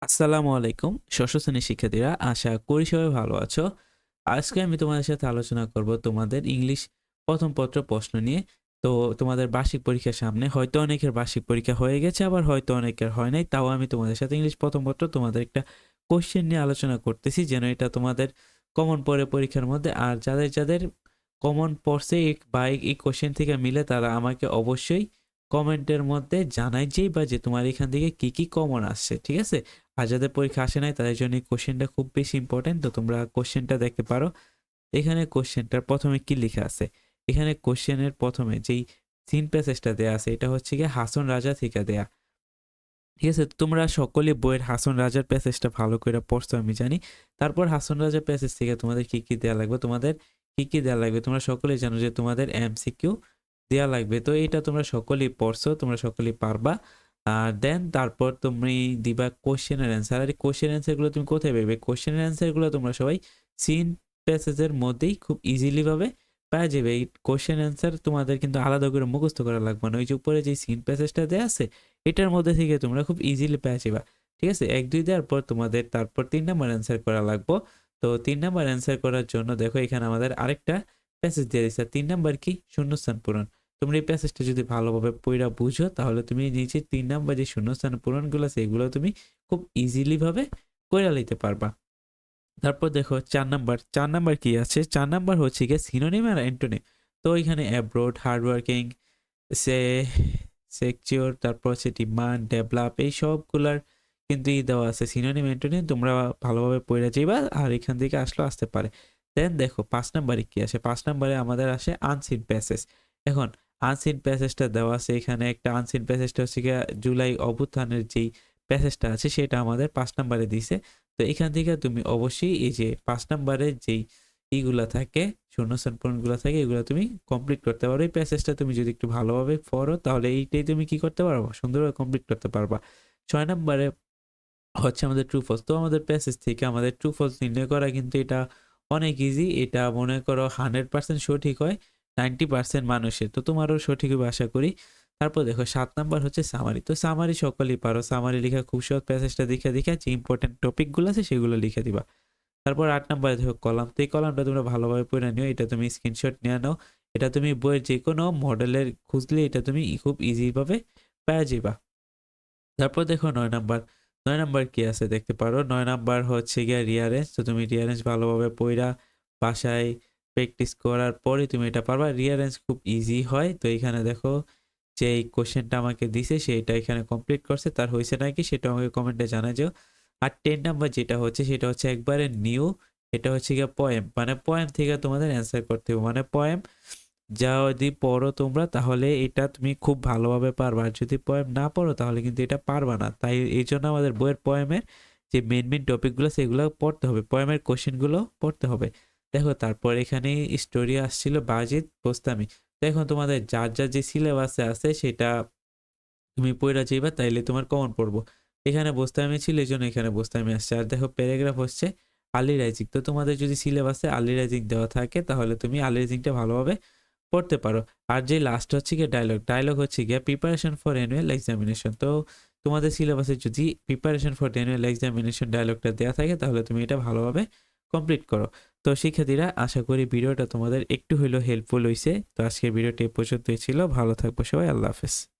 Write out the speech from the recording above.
আসসালামু আলাইকুম ষষ্ঠ শ্রেণীর শিক্ষার্থীরা, আশা করি সবাই ভালো আছো। আজকে আমি তোমাদের সাথে আলোচনা করব তোমাদের ইংলিশ প্রথম পত্র প্রশ্ন নিয়ে। তো তোমাদের বার্ষিক পরীক্ষার সামনে হয়তো অনেকের বার্ষিক পরীক্ষা হয়ে গেছে, আবার হয়তো অনেকের হয় নাই। তাও আমি তোমাদের সাথে ইংলিশ প্রথম পত্র তোমাদের একটা কোশ্চেন নিয়ে আলোচনা করতেছি, যেন এটা তোমাদের কমন পড়ে পরীক্ষার মধ্যে। আর যাদের যাদের কমন পড়ছে বা এই কোশ্চেন থেকে মিলে, তারা আমাকে অবশ্যই কমেন্টের মধ্যে জানাই যেই বা যে তোমার এখান থেকে কি কি কমন আসছে, ঠিক আছে? আর যাদের পরীক্ষা আসে নাই তাদের জন্য এই কোশ্চেনটা খুব বেশি ইম্পর্টেন্ট। তো তোমরা কোশ্চেনটা দেখতে পারো। এখানে কোশ্চেনটার প্রথমে কি লেখা আছে? এখানে কোশ্চেনের প্রথমে যেই সিন প্যাসেজটা দেয়া আছে, এটা হচ্ছে গিয়ে হাসন রাজা থেকে দেয়া। ঠিক আছে? তো তোমরা সকলে বইয়ের হাসন রাজার প্যাসেজটা ভালো করে পড়ছো আমি জানি। তারপর হাসন রাজার প্যাসেজ থেকে তোমাদের কি কি দেয়া লাগবে, তোমরা সকলেই জানো যে তোমাদের এমসিকিউ দেয়া লাগবে। তো এটা তোমরা সকলেই পড়ছো, তোমরা সকলেই পারবা। আর দেন তারপর তুমি দিবা কোশ্চেনের অ্যান্সার। আর এই কোশ্চেন অ্যান্সার গুলো তুমি কোথায় পাবে? কোশ্চেনের অ্যান্সার গুলো তোমরা সবাই সিন প্যাসেজের মধ্যেই খুব ইজিলি ভাবে পাওয়া যাবে। এই কোশ্চেন অ্যান্সার তোমাদের কিন্তু আলাদা করে মুখস্থ করা লাগবে না। ওই যে উপরে যে সিন প্যাসেজটা দেয়া আছে, এটার মধ্যে থেকে তোমরা খুব ইজিলি পেয়ে যাবা। ঠিক আছে? ১-২ দেওয়ার পর তোমাদের তারপর ৩ নাম্বার অ্যান্সার করা লাগবো। তো ৩ নাম্বার অ্যান্সার করার জন্য দেখো এখানে আমাদের আরেকটা প্যাসেজ দিয়ে দিছে। ৩ নাম্বার কি? শূন্যস্থান পূরণ। তোমরা এই প্যাসেজটা যদি ভালোভাবে পইড়া বুঝো, তাহলে তুমি নিচে ৩ নাম্বার যে শূন্যস্থান পূরণগুলো আছে, এগুলো তুমি খুব ইজিলি ভাবে কইরা লইতে পারবা। তারপর দেখো ৪ নাম্বার কি আছে? ৪ নাম্বার হচ্ছে গিয়ে সিনোনিম আর অ্যান্টোনিম। তো এখানে অ্যাব্রোড, হার্ড ওয়ার্কিং, সে সেকচিওর, তারপর হচ্ছে ডিমান্ড, ডেভেলপ, এই সবগুলার কিন্তু দেওয়া আছে সিনোনিম অ্যান্টোনিম। তোমরা ভালোভাবে পড়ে যাইবা, আর এখান থেকে আসতে পারে। দেন দেখো ৫ নাম্বারে কি আসে? ৫ নাম্বারে আমাদের আসে আনসিন প্যাসেজ। এখন আনসিন প্যাসেজটা দেওয়া আছে এখানে। একটা আনসিন প্যাসেজটা হচ্ছে গিয়ে জুলাই অভ্যুত্থানের যেই প্যাসেজটা আছে সেটা আমাদের ৫ নাম্বারে দিছে। তো এখান থেকে তুমি অবশ্যই এই যে ৫ নাম্বারের যেই ইগুলা থাকে, শূন্যস্থান পূরণগুলা থাকে, এগুলা তুমি কমপ্লিট করতে পারো। এই প্যাসেজটা তুমি যদি একটু ভালোভাবে পড়ো, তাহলে এইটাই তুমি কি করতে পারবা? সুন্দরভাবে কমপ্লিট করতে পারবা। ৬ নাম্বারে হচ্ছে আমাদের ট্রু ফলস। তো আমাদের প্যাসেজ থেকে আমাদের ট্রু ফলস নির্ণয় করা কিন্তু এটা অনেক ইজি। এটা মনে করো 100% সঠিক হয় 90% মানুষের। তো তোমারও সঠিক হবে আশা করি। তারপর দেখো ৭ নাম্বার হচ্ছে সামারি। তো সামারি সকলেই পারো। সামারি লেখা খুব সহজ। প্যাসেজটা দেখে যে ইম্পর্টেন্ট টপিকগুলো আছে সেগুলো লিখে দিবা। তারপর ৮ নাম্বারে দেখো কলাম। তো এই কলামটা তোমরা ভালোভাবে পড়ে নিও। এটা তুমি স্ক্রিনশট নিয়ে নাও। এটা তুমি বইয়ের যেকোনো মডেলের খুঁজলে এটা তুমি খুব ইজি ভাবে পেয়ে যাবা। তারপর দেখো ৯ নাম্বার। ৯ নাম্বার কি আছে দেখতে পারো। ৯ নাম্বার হচ্ছে গিয়ে রিয়ারেঞ্জ। তো তুমি রিয়ারেঞ্জ ভালোভাবে পইড়া বাসায় প্র্যাকটিস করার পরে তুমি এটা পারবা। রিয়ারেঞ্জ খুব ইজি হয়। তো এখানে দেখো যে এই কোশ্চেনটা আমাকে দিছে সেইটা এখানে কমপ্লিট করছে। তার হইছে নাকি সেটা আমাকে কমেন্টে জানাইও। আর ১০ নাম্বার যেটা হচ্ছে সেটা হচ্ছে একবারে নিউ। এটা হচ্ছে গিয়ে পোয়েম। মানে পোয়েম থেকে তোমাদের অ্যান্সার করতে হবে। মানে পোয়েম যদি পড়ো তোমরা, তাহলে এটা তুমি খুব ভালোভাবে পারবা। আর যদি পোয়েম না পড়ো তাহলে কিন্তু এটা পারবা না। তাই এইজন্য আমাদের বইয়ের পোয়েমের যে মেইন টপিকগুলো সেগুলো পড়তে হবে। পোয়েমের কোশ্চেনগুলো পড়তে হবে। দেখো তারপর এখানে স্টোরি আসছিল বাজিত বোস্তামি। তো এখন তোমাদের যার যে সিলেবাসে আছে সেটা তুমি পইড়া যাইবা, তাইলে তোমার কমন পড়বো। এখানে বোস্তামি ছিল, এইজন্য এখানে বোস্তামি আসছে। আর দেখো প্যারাগ্রাফ হচ্ছে আর্লি রাইজিং। তো তোমাদের যদি সিলেবাসে আর্লি রাইজিং দেওয়া থাকে, তাহলে তুমি আর্লি রাইজিংটা ভালোভাবে পড়তে পারো। আর যে লাস্ট হচ্ছে গিয়ে ডায়লগ হচ্ছে গিয়ে প্রিপারেশন ফর অ্যানুয়াল এক্সামিনেশন। তো তোমাদের সিলেবাসে যদি প্রিপারেশন ফর অ্যানুয়াল এক্সামিনেশন ডায়লগটা দেওয়া থাকে, তাহলে তুমি এটা ভালোভাবে কমপ্লিট করো। তো শিক্ষার্থীরা, আশা করি ভিডিওটা তোমাদের একটু হইলেও হেল্পফুল হইছে। তো আজকের ভিডিওটি এ পর্যন্তই ছিল। ভালো থাকবো সবাই। আল্লাহ হাফেজ।